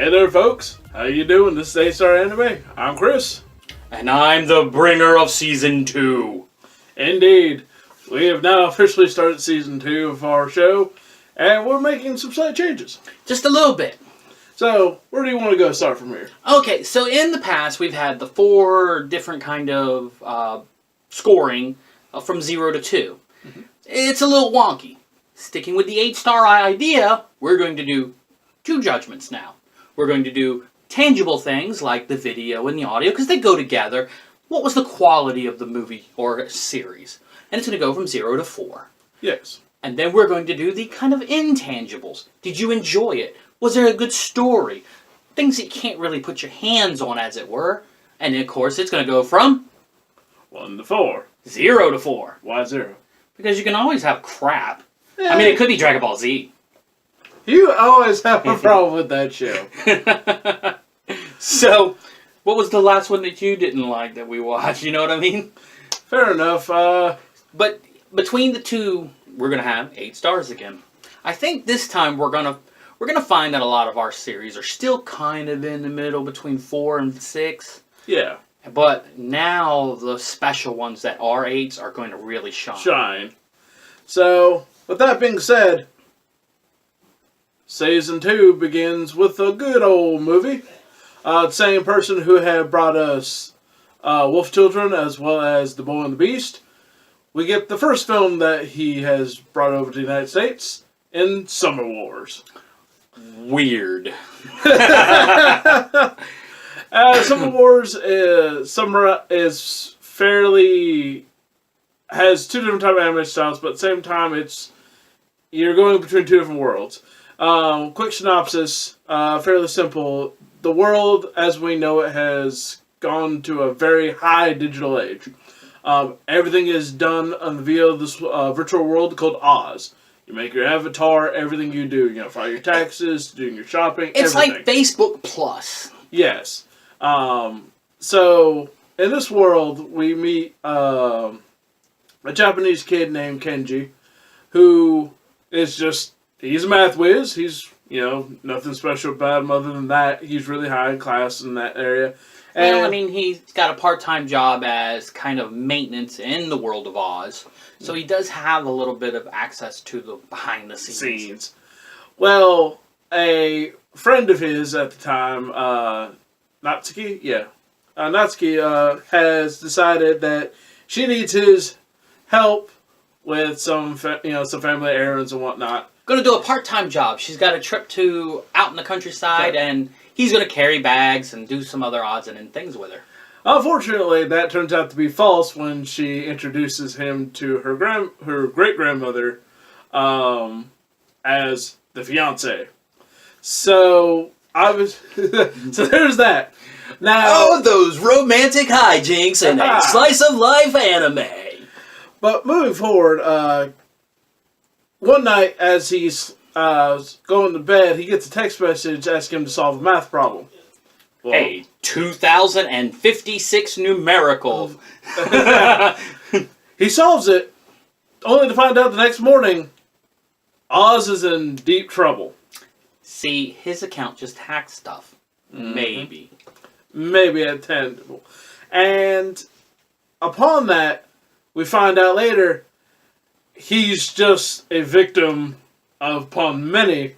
Hey there, folks. How you doing? This is A-Star Anime. I'm Chris. And I'm the bringer of Season 2. Indeed. We have now officially started Season 2 of our show, and we're making some slight changes. Just a little bit. So, where do you want to go start from here? Okay, so in the past, we've had the 4 different kind of scoring from 0 to 2. Mm-hmm. It's a little wonky. Sticking with the 8-star idea, we're going to do 2 judgments now. We're going to do tangible things like the video and the audio, because they go together. What was the quality of the movie or series? And it's going to go from 0 to 4. Yes. And then we're going to do the kind of intangibles. Did you enjoy it? Was there a good story? Things that you can't really put your hands on, as it were. And of course, it's going to go from 1 to 4. 0 to 4. Why 0? Because you can always have crap. I mean, it could be Dragon Ball Z. You always have a problem with that show. So, what was the last one that you didn't like that we watched? You know what I mean? Fair enough. But between the 2, we're gonna have 8 stars again. I think this time we're gonna find that a lot of our series are still kind of in the middle between 4 and 6. Yeah. But now the special ones that are 8s are going to really shine. So, with that being said, Season 2 begins with a good old movie. The same person who had brought us Wolf Children as well as The Boy and the Beast. We get the first film that he has brought over to the United States in Summer Wars. Weird. Summer Wars has 2 different type of anime styles, but at the same time you're going between 2 different worlds. Quick synopsis, fairly simple. The world as we know it has gone to a very high digital age. Everything is done via this virtual world called Oz. You make your avatar, everything you do, file your taxes, doing your shopping, it's everything. like Facebook Plus. Yes. So, in this world, we meet a Japanese kid named Kenji, who is he's a math whiz. He's, nothing special about him other than that. He's really high in class in that area. And, well, I mean, he's got a part-time job as kind of maintenance in the world of Oz. So he does have a little bit of access to the behind-the-scenes. Well, a friend of his at the time, Natsuki? Yeah. Natsuki has decided that she needs his help with some family errands and whatnot. Going to do a part-time job. She's got a trip out in the countryside, and he's going to carry bags and do some other odds and ends things with her. Unfortunately, that turns out to be false when she introduces him to her great-grandmother as the fiancé. So, so there's that. Now, those romantic hijinks in a slice-of-life anime. But moving forward, one night as he's going to bed, he gets a text message asking him to solve a math problem. Well, a 2056 numerical. He solves it, only to find out the next morning, Oz is in deep trouble. See, his account just hacked stuff. Mm-hmm. Maybe at tangible. And upon that, we find out later, he's just a victim upon many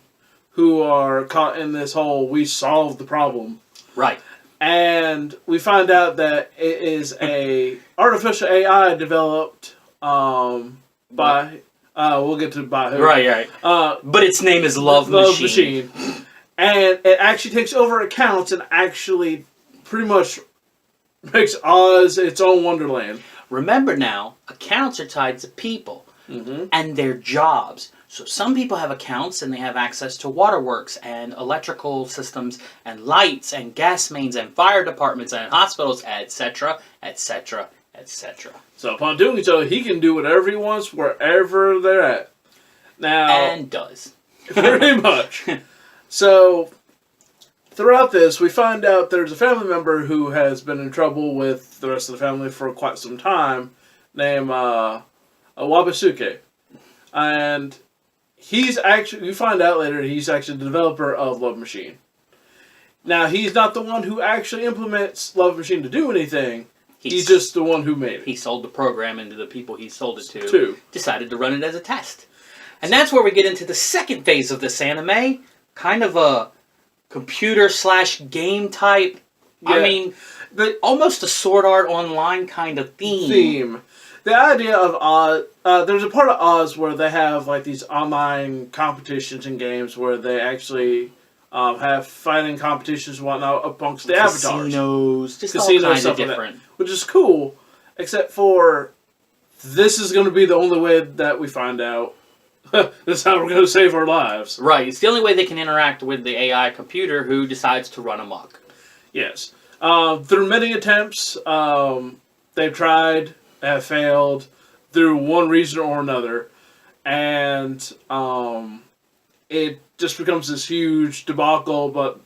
who are caught in this whole we solved the problem. Right. And we find out that it is a artificial AI developed by we'll get to by who. Right. But its name is Love Machine. And it actually takes over accounts and actually pretty much makes Oz its own wonderland. Remember now, accounts are tied to people and their jobs. So some people have accounts and they have access to waterworks and electrical systems and lights and gas mains and fire departments and hospitals, etc., etc., etc. So upon doing so, he can do whatever he wants wherever they're at. Now, and does. Pretty much. So, throughout this, we find out there's a family member who has been in trouble with the rest of the family for quite some time, named Wabasuke. And he's actually, you find out later, he's actually the developer of Love Machine. Now, he's not the one who actually implements Love Machine to do anything. He's just the one who made it. He sold the program, and the people he sold it to decided to run it as a test. And that's where we get into the second phase of this anime. Kind of a computer/game type. Yeah. I mean, almost a Sword Art Online kind of theme. The idea of Oz, there's a part of Oz where they have like these online competitions and games where they actually have fighting competitions and whatnot amongst the avatars. Casinos, just all kinds of different. Which is cool, except for this is going to be the only way that we find out. This is how we're going to save our lives. Right, it's the only way they can interact with the AI computer who decides to run amok. Yes. Through many attempts, they've tried, have failed, through one reason or another, and it just becomes this huge debacle, but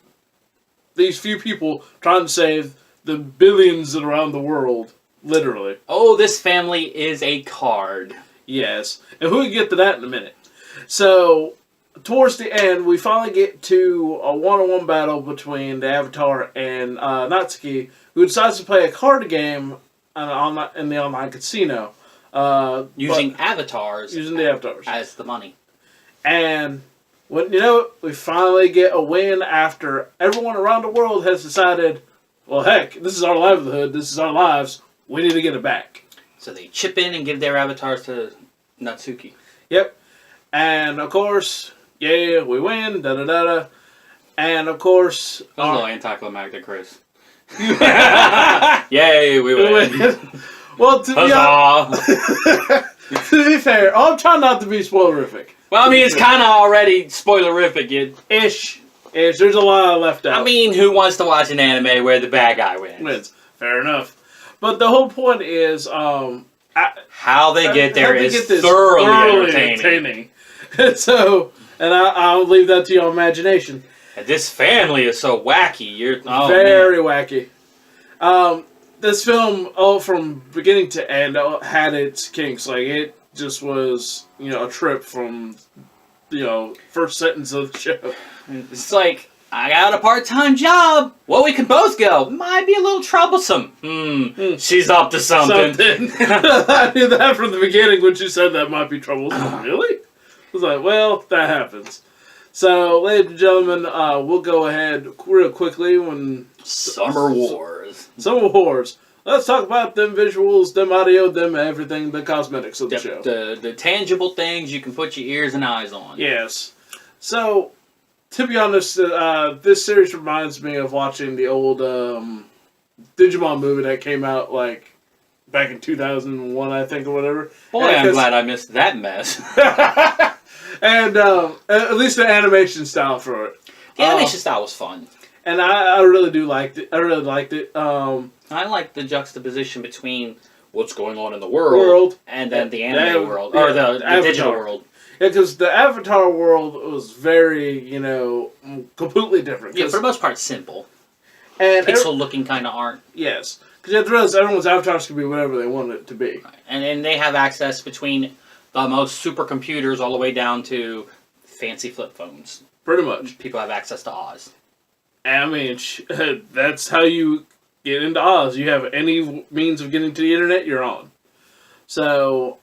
these few people trying to save the billions that are around the world, literally. Oh, this family is a card. Yes, and we'll get to that in a minute. So, towards the end, we finally get to a one-on-one battle between the Avatar and Natsuki, who decides to play a card game in the online casino. Using avatars. Using the avatars. As the money. And, when you know, we finally get a win after everyone around the world has decided, well, heck, this is our livelihood, this is our lives, we need to get it back. So they chip in and give their avatars to Natsuki. Yep. And, of course, yeah, we win, da-da-da-da. And, of course... That was a little anticlimactic, Chris. Yay, we win. Well, to be fair, I'm trying not to be spoilerific. Well, I mean, it's kind of already spoilerific. Ish. There's a lot left out. I mean, who wants to watch an anime where the bad guy wins? Fair enough. But the whole point is... how they get there is thoroughly entertaining. So, and I'll leave that to your imagination. And this family is so wacky. Very wacky. This film, from beginning to end, had its kinks. Like, it just was, a trip from, first sentence of the show. It's like, I got a part-time job. Well, we can both go. Might be a little troublesome. She's up to something. I knew that from the beginning when she said that might be troublesome. Really? I was like, well, that happens. So, ladies and gentlemen, we'll go ahead real quickly when... Summer Wars. Summer Wars. Let's talk about them visuals, them audio, them everything, the cosmetics of the show. The tangible things you can put your ears and eyes on. Yes. So... To be honest, this series reminds me of watching the old Digimon movie that came out, back in 2001, I think, or whatever. Boy, I'm glad I missed that mess. And at least the animation style for it. The animation style was fun. And I really liked it. I really liked it. I like the juxtaposition between what's going on in the world and then the anime world, or the digital world. Yeah, because the Avatar world was very, completely different. Yeah, for the most part, simple. And pixel-looking kind of art. Yes. Because you have to realize everyone's avatars can be whatever they want it to be. Right. And they have access between the most supercomputers all the way down to fancy flip phones. Pretty much. People have access to Oz. I mean, that's how you get into Oz. You have any means of getting to the internet, you're on. So,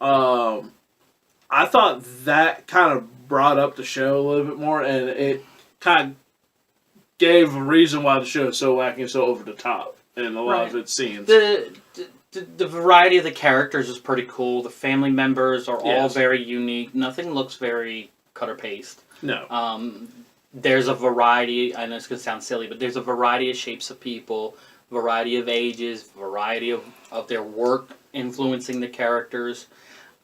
I thought that kind of brought up the show a little bit more, and it kind of gave a reason why the show is so wacky and so over the top in a lot of its scenes. The variety of the characters is pretty cool. The family members are all very unique. Nothing looks very cut or paste. No. There's a variety, I know it's going to sound silly, but there's a variety of shapes of people, variety of ages, variety of their work influencing the characters.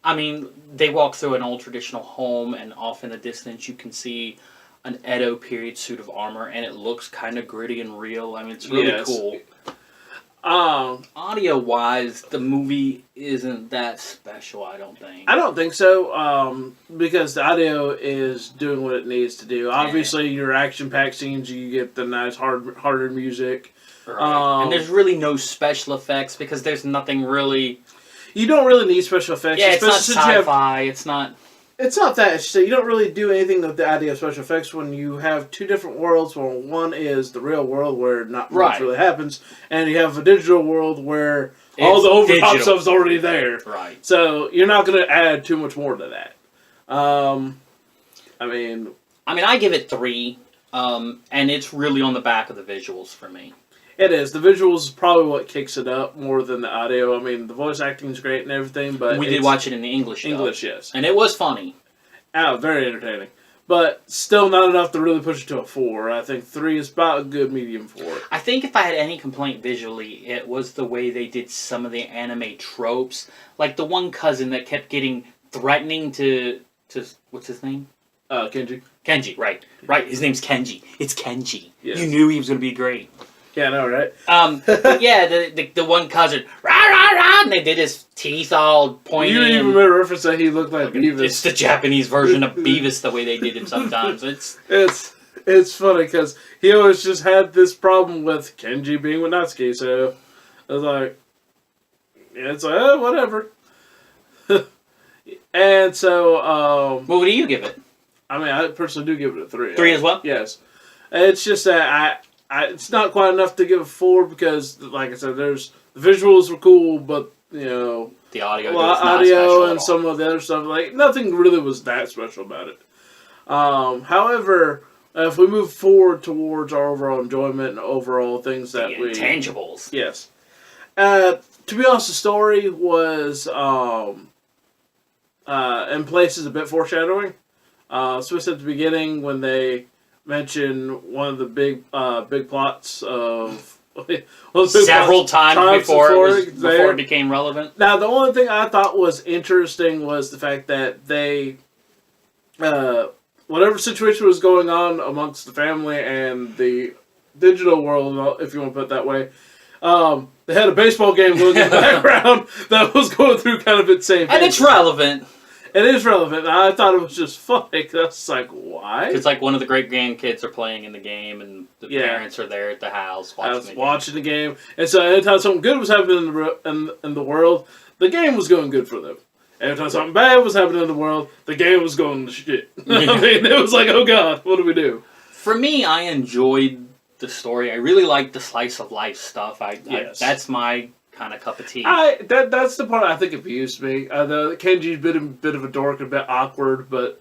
I mean, they walk through an old traditional home, and off in the distance you can see an Edo period suit of armor, and it looks kind of gritty and real. I mean, it's really cool. Audio-wise, the movie isn't that special, I don't think. I don't think so, because the audio is doing what it needs to do. Obviously, your action-packed scenes, you get the nice, harder music. Right. And there's really no special effects, because there's nothing really... You don't really need special effects. Yeah, it's not sci-fi, it's not... It's not that. It's just that you don't really do anything with the idea of special effects when you have two different worlds. Where one is the real world where not much really happens, and you have a digital world where all the over-top stuff's already there. Right. So you're not going to add too much more to that. I mean, I give it 3, and it's really on the back of the visuals for me. It is. The visuals is probably what kicks it up more than the audio. I mean, the voice acting is great and everything, but we did watch it in the English. English, yes, and it was funny. Very entertaining, but still not enough to really push it to a 4. I think 3 is about a good medium for it. I think if I had any complaint visually, it was the way they did some of the anime tropes, like the one cousin that kept getting threatening to what's his name? Kenji. Kenji, right. His name's Kenji. It's Kenji. Yes. You knew he was going to be great. Yeah, I know, right? But yeah, the one cousin, rah, rah, rah, and they did his teeth all pointy. You even made a reference that he looked like Beavis. It's the Japanese version of Beavis, the way they did him sometimes. It's funny, because he always just had this problem with Kenji being with Natsuki, so I was like, whatever. And so, what do you give it? I personally do give it a 3. 3 as well? Yes. It's just that it's not quite enough to give a 4 because, like I said, the visuals were cool, but, the audio and some of the other stuff, like, nothing really was that special about it. However, if we move forward towards our overall enjoyment and overall things that intangibles. Yes. To be honest, the story was, in places a bit foreshadowing. Especially at the beginning when they mention one of the big plots of several times before it became relevant. Now, the only thing I thought was interesting was the fact that they, whatever situation was going on amongst the family and the digital world, if you want to put it that way, they had a baseball game going in the background that was going through kind of its same. And it's relevant. It is relevant. I thought it was just funny. That's like, why? Because one of the great grandkids are playing in the game, and the parents are there at the house watching the game. And so anytime something good was happening in the world, the game was going good for them. Every time something bad was happening in the world, the game was going to shit. It was like, oh god, what do we do? For me, I enjoyed the story. I really liked the slice of life stuff. That's my kind of cup of tea. That's the part I think abused me. The Kenji's bit of a dork, a bit awkward, but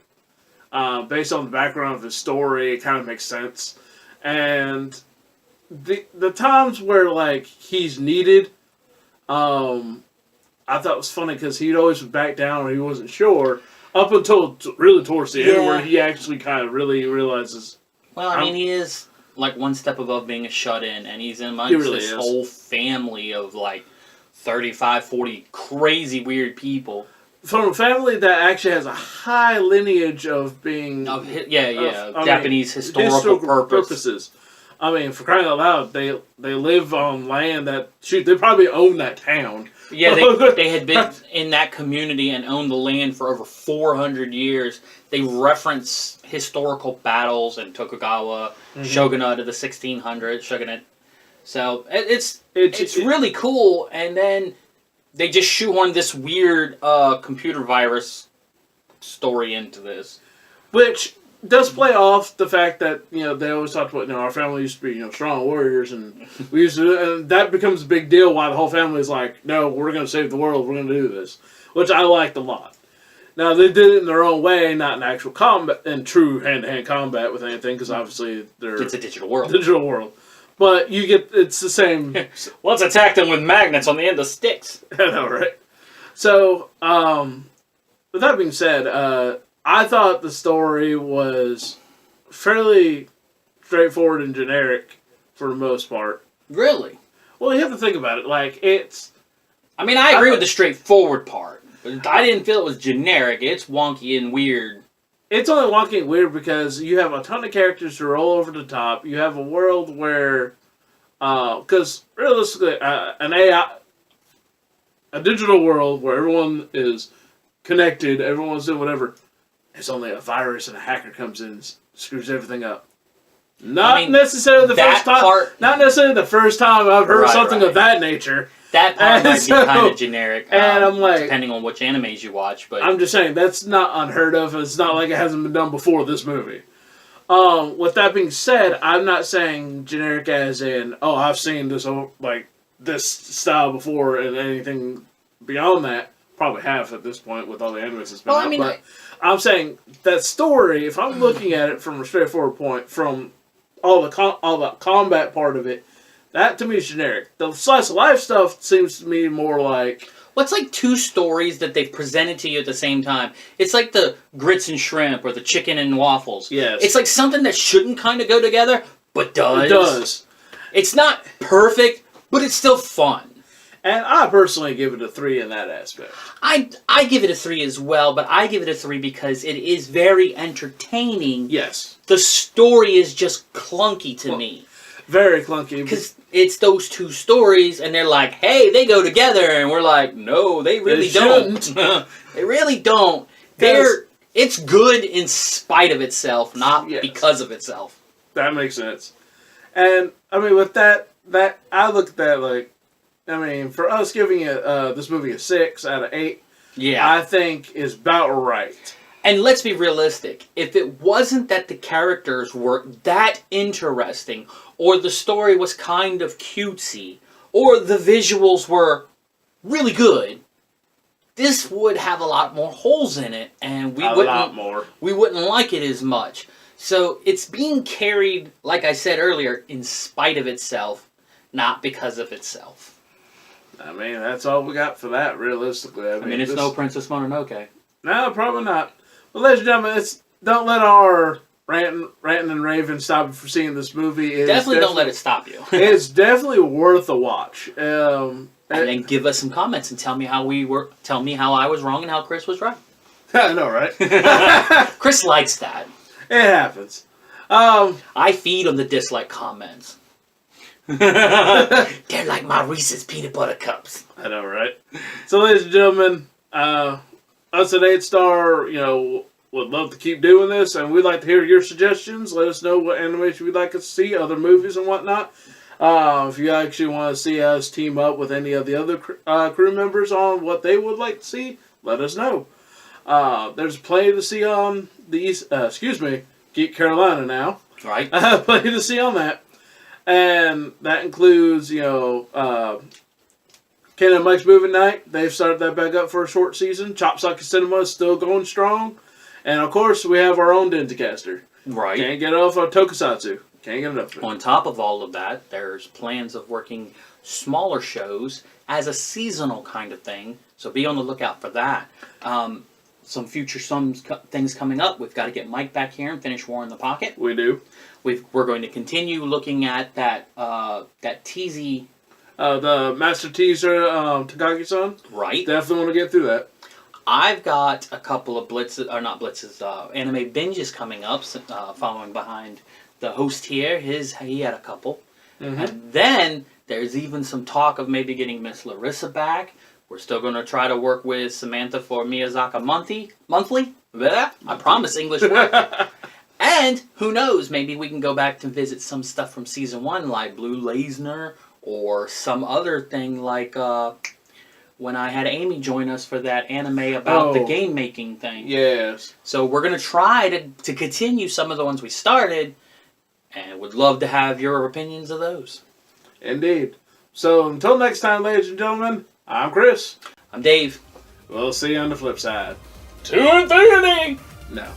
based on the background of his story, it kind of makes sense. And the times where he's needed, I thought it was funny because he'd always back down or he wasn't sure up until really towards the end where he actually kind of really realizes. Well, he is one step above being a shut-in, and he's amongst this whole family of 35, 40 crazy weird people. From a family that actually has a high lineage of being... Japanese historical purposes. For crying out loud, they live on land that... Shoot, they probably own that town. Yeah, they had been in that community and owned the land for over 400 years. They reference historical battles in Tokugawa, shogunate of the 1600s, shogunate. So it's really cool, and then they just shoehorn this weird computer virus story into this. Which does play off the fact that, they always talked about, our family used to be, strong warriors, and we used to, and that becomes a big deal why the whole family is like, no, we're going to save the world, we're going to do this, which I liked a lot. Now, they did it in their own way, not in actual combat, in true hand-to-hand combat with anything, because obviously it's a digital world. But it's the same. Let's attack them with magnets on the end of sticks. I know, right? So, with that being said, I thought the story was fairly straightforward and generic for the most part. Really? Well, you have to think about it. It's... I agree with the straightforward part, but I didn't feel it was generic. It's wonky and weird. It's only wonky and weird because you have a ton of characters who are all over the top. You have a world where... Because, realistically, a digital world where everyone is connected, everyone's doing whatever... It's only a virus and a hacker comes in and screws everything up. Not necessarily the first time. Not necessarily the first time I've heard something of that nature. That part might be kind of generic, and I'm like, depending on which animes you watch. But I'm just saying that's not unheard of. It's not like it hasn't been done before this movie. With that being said, I'm not saying generic as in, oh, I've seen this this style before, and anything beyond that probably have at this point with all the animes that's been out. But I'm saying that story, if I'm looking at it from a straightforward point, from all the combat part of it. That, to me, is generic. The slice of life stuff seems to me more like... What's like two stories that they've presented to you at the same time? It's like the grits and shrimp or the chicken and waffles. Yes. It's like something that shouldn't kind of go together, but does. It does. It's not perfect, but it's still fun. And I personally give it a 3 in that aspect. I give it a 3 as well, but I give it a 3 because it is very entertaining. Yes. The story is just clunky to me. Very clunky. Because it's those two stories, and they're like, hey, they go together. And we're like, no, they really don't. They really don't. It's good in spite of itself, not because of itself. That makes sense. And, I mean, with that I look at that like, I mean, for us giving it this movie a 6 out of 8, I think is about right. And let's be realistic. If it wasn't that the characters were that interesting, or the story was kind of cutesy, or the visuals were really good, this would have a lot more holes in it, and we wouldn't like it as much. So it's being carried, like I said earlier, in spite of itself, not because of itself. I mean, that's all we got for that, realistically. I mean, it's no Princess Mononoke. No, probably not. But ladies and gentlemen, don't let our ranting and raving stop you from seeing this movie. Definitely don't let it stop you. It's definitely worth a watch. And then give us some comments and tell me how I was wrong and how Chris was right. I know, right? Chris likes that. It happens. I feed on the dislike comments. They're like my Reese's peanut butter cups. I know, right? So, ladies and gentlemen, us at 8-Star, would love to keep doing this, and we'd like to hear your suggestions. Let us know what animation you'd like us to see, other movies and whatnot. If you actually want to see us team up with any of the other crew members on what they would like to see, let us know. There's plenty to see on the Geek Carolina now. Right. Plenty to see on that. And that includes, Ken and Mike's Movie Night. They've started that back up for a short season. Chop Socket Cinema is still going strong. And, of course, we have our own Dentacaster. Right. Can't get off of Tokusatsu. Can't get enough of it. On top of all of that, there's plans of working smaller shows as a seasonal kind of thing. So be on the lookout for that. Some things coming up. We've got to get Mike back here and finish War in the Pocket. We do. We're going to continue looking at that teasy... the Master Teaser, Takagi-san. Right. Definitely want to get through that. I've got a couple of anime binges coming up, following behind the host here. He had a couple. Mm-hmm. And then there's even some talk of maybe getting Miss Larissa back. We're still going to try to work with Samantha for Miyazaka Monthly. Blech, I promise English work. And who knows, maybe we can go back to visit some stuff from season 1 like Blue Lasner, or some other thing like when I had Amy join us for that anime about the game making thing. Yes. So we're going to try to continue some of the ones we started, and would love to have your opinions of those. Indeed. So until next time, ladies and gentlemen, I'm Chris. I'm Dave. We'll see you on the flip side. To infinity! No.